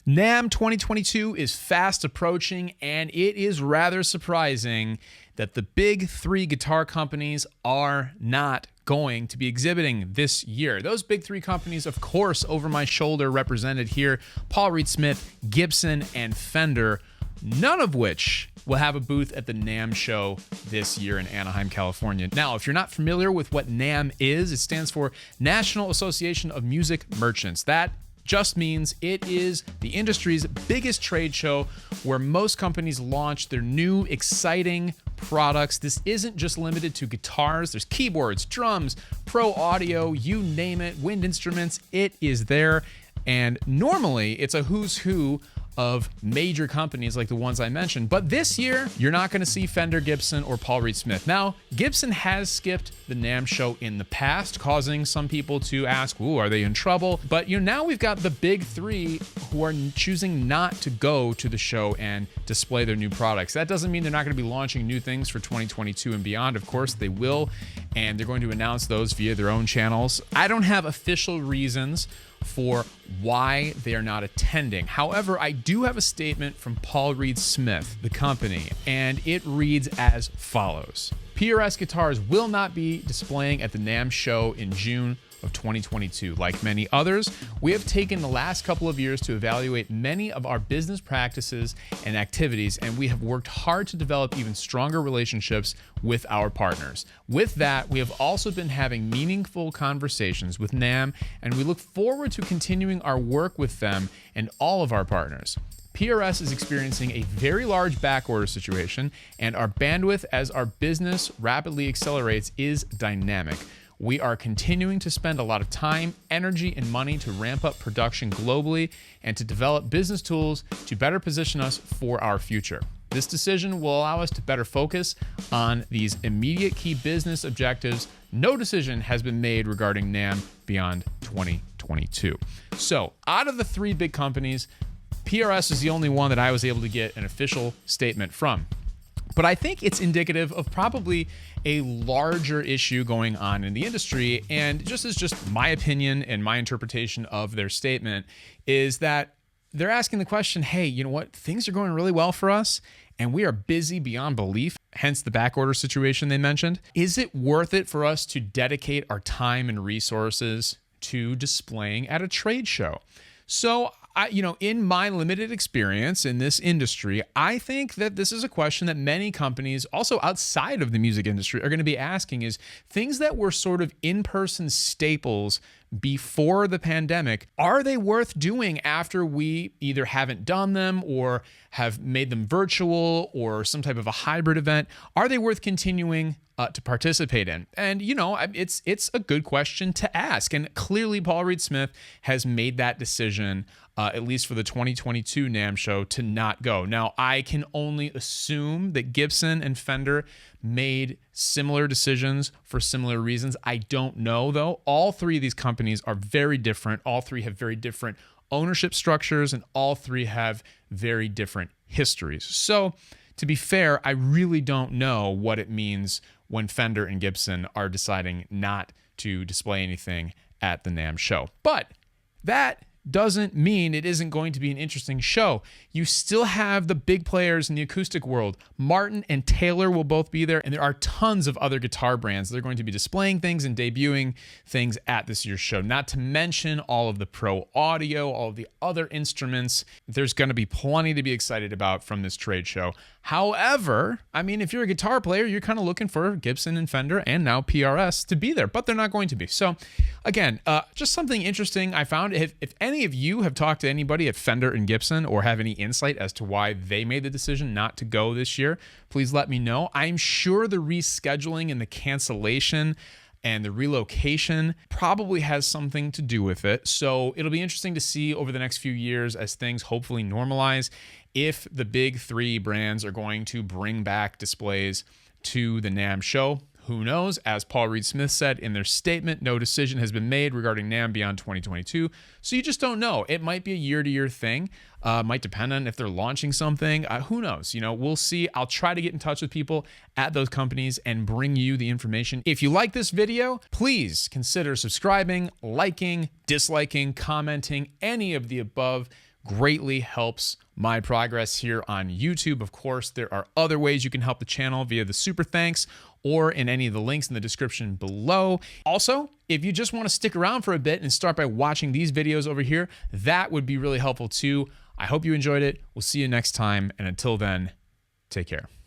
NAMM 2022 is fast approaching, and it is rather surprising that the big three guitar companies are not going to be exhibiting this year. Those big three companies, of course, over my shoulder represented here, Paul Reed Smith, Gibson, and Fender, none of which will have a booth at the NAMM Show this year in Anaheim, California. Now, if you're not familiar with what NAMM is, it stands for National Association of Music Merchants. That just means it is the industry's biggest trade show where most companies launch their new exciting products. This isn't just limited to guitars. There's keyboards, drums, pro audio, you name it, wind instruments, it is there. And normally it's a who's who of major companies like the ones I mentioned. But this year, you're not going to see Fender, Gibson, or Paul Reed Smith. Now, Gibson has skipped the NAMM show in the past, causing some people to ask, ooh, are they in trouble? But now we've got the big three who are choosing not to go to the show and display their new products. That doesn't mean they're not going to be launching new things for 2022 and beyond. Of course, they will, and they're going to announce those via their own channels. I don't have official reasons for why they are not attending. However, I do have a statement from Paul Reed Smith, the company, and it reads as follows. PRS Guitars will not be displaying at the NAMM show in June of 2022. Like many others, we have taken the last couple of years to evaluate many of our business practices and activities, and we have worked hard to develop even stronger relationships with our partners. With that, we have also been having meaningful conversations with NAMM, and we look forward to continuing our work with them and all of our partners. PRS is experiencing a very large backorder situation, and our bandwidth as our business rapidly accelerates is dynamic. We are continuing to spend a lot of time, energy, and money to ramp up production globally and to develop business tools to better position us for our future. This decision will allow us to better focus on these immediate key business objectives. No decision has been made regarding NAMM beyond 2022. So, out of the three big companies, PRS is the only one that I was able to get an official statement from. But I think it's indicative of probably a larger issue going on in the industry. And just my opinion and my interpretation of their statement is that they're asking the question, hey, you know what? Things are going really well for us and we are busy beyond belief, hence the backorder situation they mentioned. Is it worth it for us to dedicate our time and resources to displaying at a trade show? So in my limited experience in this industry, I think that this is a question that many companies, also outside of the music industry, are going to be asking is things that were sort of in-person staples before the pandemic, are they worth doing after we either haven't done them or have made them virtual or some type of a hybrid event? Are they worth continuing to participate in? And, it's a good question to ask. And clearly, Paul Reed Smith has made that decision, at least for the 2022 NAMM show, to not go. Now, I can only assume that Gibson and Fender made similar decisions for similar reasons. I don't know, though. All three of these companies are very different. All three have very different ownership structures, and all three have very different histories. So, to be fair, I really don't know what it means when Fender and Gibson are deciding not to display anything at the NAMM show. But that doesn't mean it isn't going to be an interesting show. You still have the big players in the acoustic world. Martin and Taylor will both be there, and there are tons of other guitar brands that are going to be displaying things and debuting things at this year's show. Not to mention all of the pro audio, all of the other instruments. There's going to be plenty to be excited about from this trade show. However, if you're a guitar player, you're kind of looking for Gibson and Fender and now PRS to be there, but they're not going to be. So again, just something interesting I found. If any of you have talked to anybody at Fender and Gibson or have any insight as to why they made the decision not to go this year, please let me know. I'm sure the rescheduling and the cancellation and the relocation probably has something to do with it. So it'll be interesting to see over the next few years as things hopefully normalize if the big three brands are going to bring back displays to the NAMM show. Who knows? As Paul Reed Smith said in their statement, no decision has been made regarding NAMM beyond 2022. So you just don't know. It might be a year-to-year thing. Might depend on if they're launching something. Who knows? We'll see. I'll try to get in touch with people at those companies and bring you the information. If you like this video, please consider subscribing, liking, disliking, commenting, any of the above. greatly helps my progress here on YouTube. Of course, there are other ways you can help the channel via the super thanks or in any of the links in the description below. Also, if you just want to stick around for a bit and start by watching these videos over here, that would be really helpful too. I hope you enjoyed it. We'll see you next time. And until then, take care.